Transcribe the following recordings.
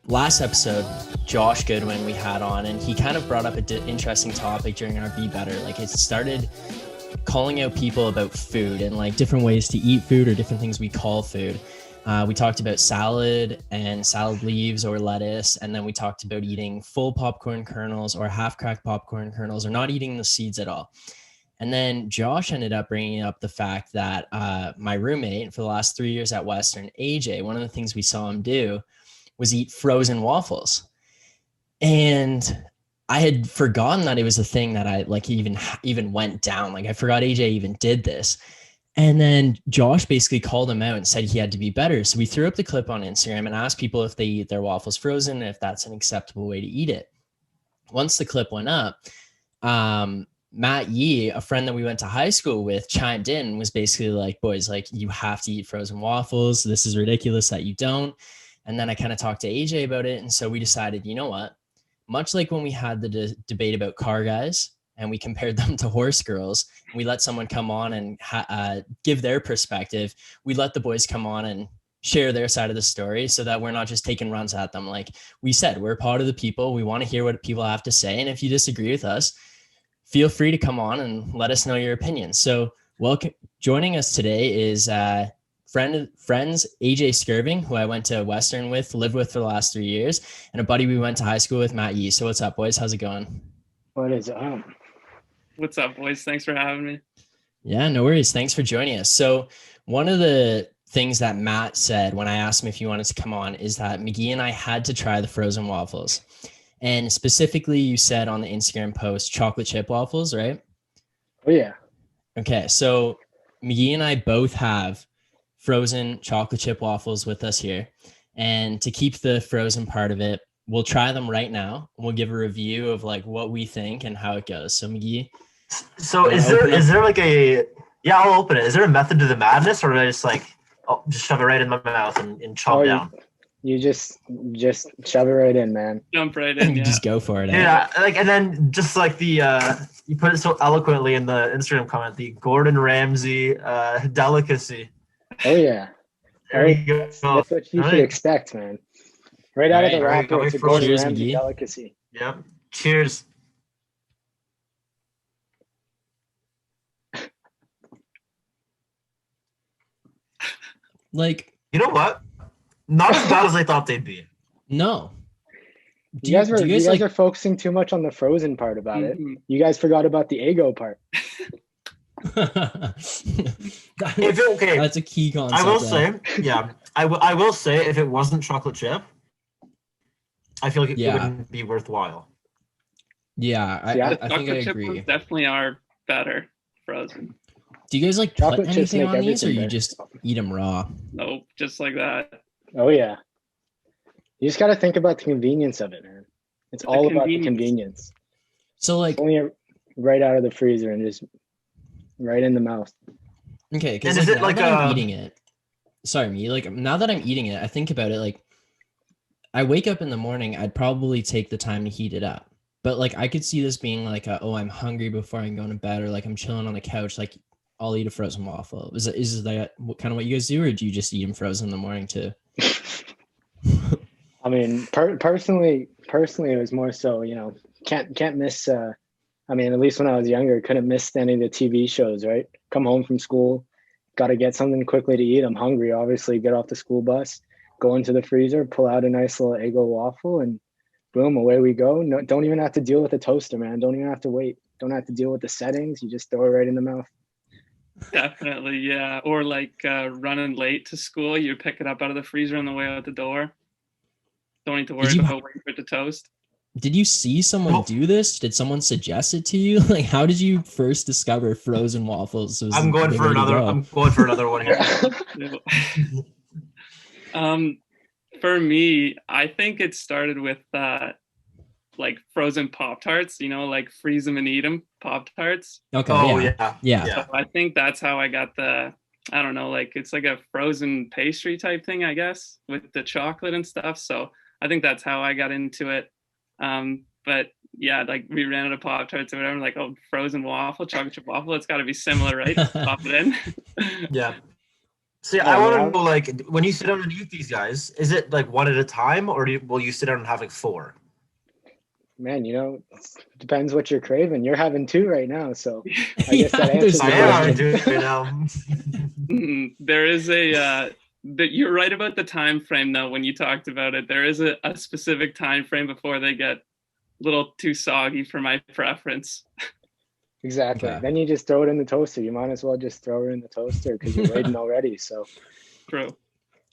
last episode, Josh Goodwin we had on, and he kind of brought up an interesting topic during our Be Better. Like, it started calling out people about food and like different ways to eat food or different things we call food. We talked about salad and salad leaves or lettuce, and then we talked about eating full popcorn kernels or half-cracked popcorn kernels or not eating the seeds at all. And then Josh ended up bringing up the fact that my roommate for the last 3 years at Western, AJ, one of the things we saw him do was eat frozen waffles. And I had forgotten that it was a thing that I like even went down. Like, I forgot AJ even did this. And then Josh basically called him out and said he had to be better. So we threw up the clip on Instagram and asked people if they eat their waffles frozen and if that's an acceptable way to eat it. Once the clip went up, Matt Yee, a friend that we went to high school with, chimed in and was basically like, boys, like, you have to eat frozen waffles. This is ridiculous that you don't. And then I kind of talked to AJ about it. And so we decided, you know what? Much like when we had the debate about car guys and we compared them to horse girls, we let someone come on and give their perspective. We let the boys come on and share their side of the story so that we're not just taking runs at them. Like we said, we're part of the people. We want to hear what people have to say. And if you disagree with us, feel free to come on and let us know your opinion. So welcome. Joining us today is friends AJ Skirving, who I went to Western with, lived with for the last 3 years, and a buddy we went to high school with, Matt Yee. So what's up, boys? How's it going? What is up? What's up, boys? Thanks for having me. Yeah, no worries. Thanks for joining us. So one of the things that Matt said when I asked him if he wanted to come on is that Magee and I had to try the frozen waffles. And specifically, you said on the Instagram post, chocolate chip waffles, right? Oh, yeah. Okay, so Magee and I both have frozen chocolate chip waffles with us here. And to keep the frozen part of it, we'll try them right now. We'll give a review of like what we think and how it goes. So Magee. So is there like I'll open it. Is there a method to the madness, or do I just just shove it right in my mouth and chomp down? You just shove it right in, man. Jump right in. You just go for it. Yeah, and then just like you put it so eloquently in the Instagram comment, the Gordon Ramsay delicacy. Oh yeah. There you go. That's what you should expect, man. Right out of the wrapper, it's a Gordon Ramsay delicacy. Yep. Cheers. Like, you know what? Not as bad as I thought they'd be. No. You guys are focusing too much on the frozen part about it. You guys forgot about the Eggo part. That's a key concept. I will say, yeah. I will say, if it wasn't chocolate chip, I feel like it wouldn't be worthwhile. Yeah, I think I agree. Chocolate chips definitely are better frozen. Do you guys like chocolate put anything on these, or you just eat them raw? Nope, just like that. Oh yeah. You just got to think about the convenience of it, man. It's all about the convenience. So like, only right out of the freezer and just right in the mouth. Okay, because like, now that I'm eating it. Sorry, me. Like now that I'm eating it, I think about it. Like, I wake up in the morning, I'd probably take the time to heat it up. But like, I could see this being like, I'm hungry before I go to bed, or like I'm chilling on the couch, like I'll eat a frozen waffle. Is that kind of what you guys do, or do you just eat them frozen in the morning too? I mean, personally, it was more so, can't miss. I mean, at least when I was younger, couldn't miss any of the TV shows. Right, come home from school, got to get something quickly to eat. I'm hungry, obviously. Get off the school bus, go into the freezer, pull out a nice little Eggo waffle, and boom, away we go. No, don't even have to deal with the toaster, man. Don't even have to wait. Don't have to deal with the settings. You just throw it right in the mouth. Definitely, yeah. Or like running late to school, you pick it up out of the freezer on the way out the door. Don't need to worry about waiting for it to toast. Did you see someone do this? Did someone suggest it to you? Like, how did you first discover frozen waffles? I'm going for another one here. For me, I think it started with like frozen Pop-Tarts, like freeze them and eat them Pop-Tarts. Okay. Oh, yeah. So I think that's how I got I don't know, like it's like a frozen pastry type thing, I guess, with the chocolate and stuff. So I think that's how I got into it. But yeah, like we ran out of Pop-Tarts or whatever, like, frozen waffle, chocolate chip waffle. It's got to be similar, right? Pop it in. Yeah. See, I want to know, like, when you sit down and eat these guys, is it like one at a time, or will you sit down and have like 4? Man, it depends what you're craving. You're having 2 right now, so I guess that answers the question. There is you're right about the time frame, though. When you talked about it, there is a specific time frame before they get a little too soggy for my preference. Exactly. Okay. Then you just throw it in the toaster. You might as well just throw it in the toaster because you're waiting already. So true.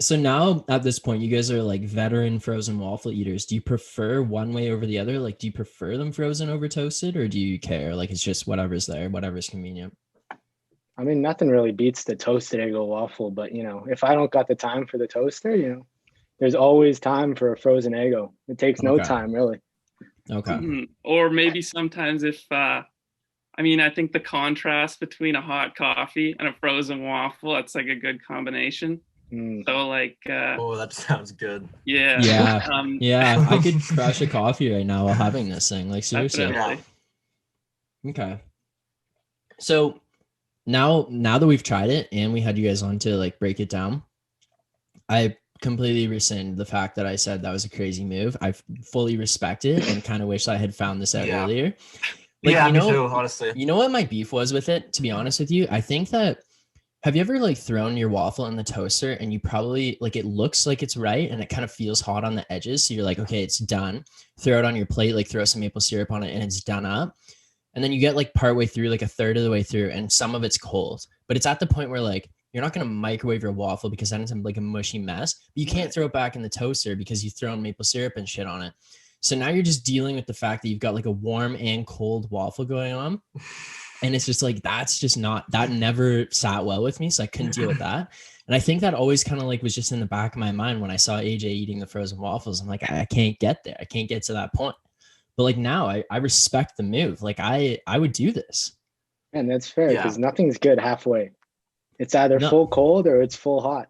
So now at this point, you guys are like veteran frozen waffle eaters. Do you prefer one way over the other? Like, do you prefer them frozen over toasted, or do you care? Like, it's just whatever's there, whatever's convenient. I mean, nothing really beats the toasted Eggo waffle, but if I don't got the time for the toaster, there's always time for a frozen Eggo. It takes no time, really. Okay. Mm-hmm. Or maybe sometimes if I think the contrast between a hot coffee and a frozen waffle, that's like a good combination. So like oh, that sounds good. Yeah. Yeah. I could crush a coffee right now while having this thing. Like, seriously. Definitely. Okay. So now that we've tried it and we had you guys on to like break it down, I completely rescind the fact that I said that was a crazy move. I fully respect it and kind of wish I had found this out earlier. Like, me too, honestly. You know what my beef was with it, to be honest with you? I think that, have you ever like thrown your waffle in the toaster and you probably like, it looks like it's right and it kind of feels hot on the edges. So you're like, okay, it's done. Throw it on your plate, like throw some maple syrup on it and it's done up. And then you get like partway through, like a third of the way through, and some of it's cold. But it's at the point where like, you're not going to microwave your waffle because then it's like a mushy mess. But you can't throw it back in the toaster because you've thrown maple syrup and shit on it. So now you're just dealing with the fact that you've got like a warm and cold waffle going on. And it's just like, that never sat well with me. So I couldn't deal with that. And I think that always kind of like was just in the back of my mind when I saw AJ eating the frozen waffles. I'm like, I can't get there. I can't get to that point. But like now I respect the move. Like I would do this. And that's fair because nothing's good halfway. It's either full cold or it's full hot.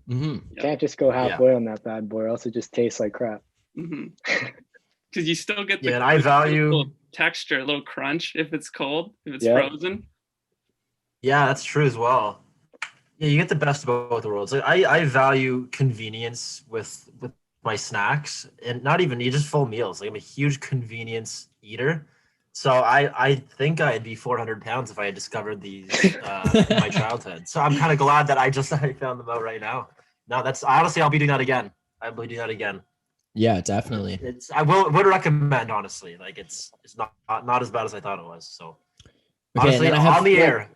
Mm-hmm. You can't just go halfway on that bad boy, or else it just tastes like crap. Because you still get the and I value texture, a little crunch if it's cold, if it's frozen. Yeah, that's true as well. Yeah, you get the best of both worlds. Like, I value convenience with my snacks, and not even just full meals. Like, I'm a huge convenience eater. So I think I'd be 400 pounds if I had discovered these in my childhood. So I'm kind of glad that I found them out right now. No, I'll be doing that again. I'll be doing that again. Yeah, definitely. I would recommend, honestly. Like, it's not as bad as I thought it was. So honestly, on the air.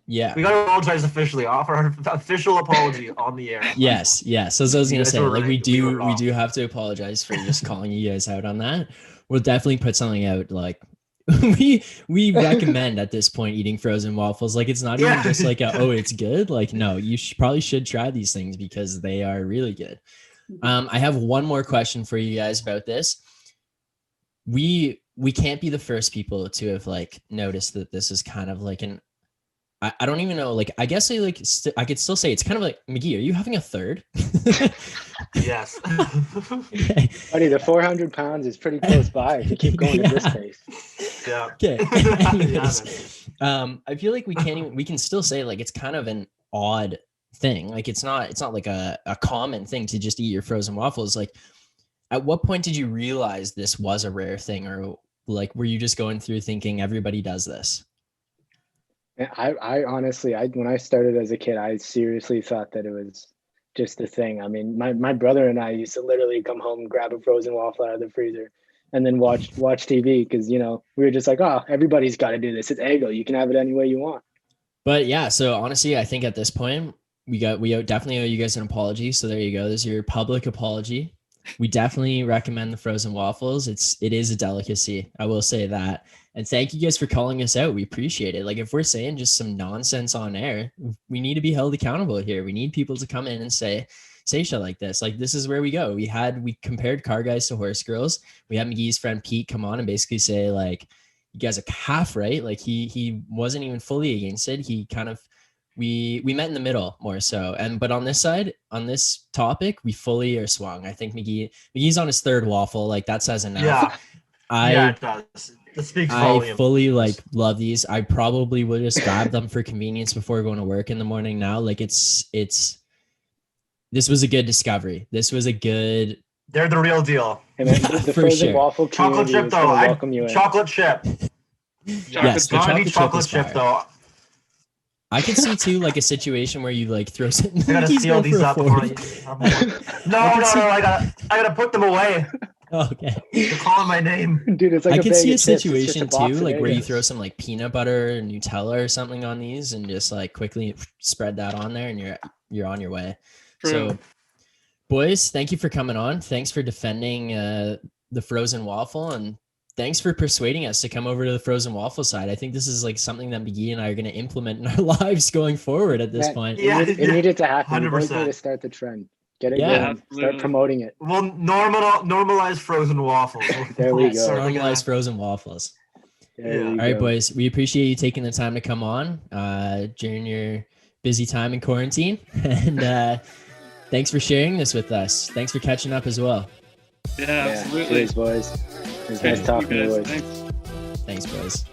Yeah. We gotta apologize officially. Offer our official apology on the air. Yes. So as I was gonna say, like we do have to apologize for just calling you guys out on that. We'll definitely put something out. Like we recommend at this point eating frozen waffles. Like, it's not even just like it's good. Like, no, you probably should try these things because they are really good. I have one more question for you guys about this. We can't be the first people to have like noticed that this is kind of like I don't even know. Like, I guess I could still say it's kind of like, Magee, are you having a third? Yes. Okay. Buddy, the 400 pounds is pretty close by if you keep going at this pace. Yeah. Okay. Anyways, I feel like we can still say like it's kind of an odd thing. Like, it's not like a common thing to just eat your frozen waffles. Like, at what point did you realize this was a rare thing, or like were you just going through thinking everybody does this? I honestly, when I started as a kid, I seriously thought that it was just a thing. I mean, my brother and I used to literally come home, grab a frozen waffle out of the freezer, and then watch TV because, we were just like, oh, everybody's got to do this. It's Eggo. You can have it any way you want. But yeah, so honestly, I think at this point, we definitely owe you guys an apology. So there you go. There's your public apology. We definitely recommend the frozen waffles. It is a delicacy. I will say that. And thank you guys for calling us out. We appreciate it. Like, if we're saying just some nonsense on air, we need to be held accountable here. We need people to come in and say shit like this. Like, this is where we go. We compared car guys to horse girls. We had Magee's friend Pete come on and basically say, like, you guys are half right. Like, he wasn't even fully against it. He kind of, we met in the middle more so. But on this side, on this topic, we fully are swung. I think Magee's on his third waffle. Like, that says enough. Yeah. Yeah, it does. It speaks I volumes. fully like love these. I probably would just grab them for convenience before going to work in the morning now. Like this was a good discovery. This was a good. They're the real deal. And then Yeah, the for frozen sure. waffle Chocolate community chip is going though. to welcome you in. Chocolate chip. Yes, the Gotta be chocolate chocolate chip chip is though. I could see too like a situation where you like throw some. I gotta He's seal going these for a up before 40. No, I gotta put them away. Okay. They're calling my name. Dude, it's like I a could bag see a of chips. It's just situation box too, of like where you Oreos. throw some like peanut butter and Nutella or something on these, and just like quickly spread that on there, and you're on your way. True. So, boys, thank you for coming on. Thanks for defending the frozen waffle, and thanks for persuading us to come over to the frozen waffle side. I think this is like something that Magee and I are going to implement in our lives going forward at this Man, point. it needed to happen. You guys 100%. need to start the trend. Get it Yeah, going. Start absolutely. promoting it. Well, normalize frozen waffles. There we go. Normalize frozen waffles. There Yeah. we All right, go. boys. We appreciate you taking the time to come on during your busy time in quarantine. And thanks for sharing this with us. Thanks for catching up as well. Yeah, Yeah, absolutely. cheers, boys. It was nice Thank talking to you you, guys. boys. Thanks. Thanks, boys.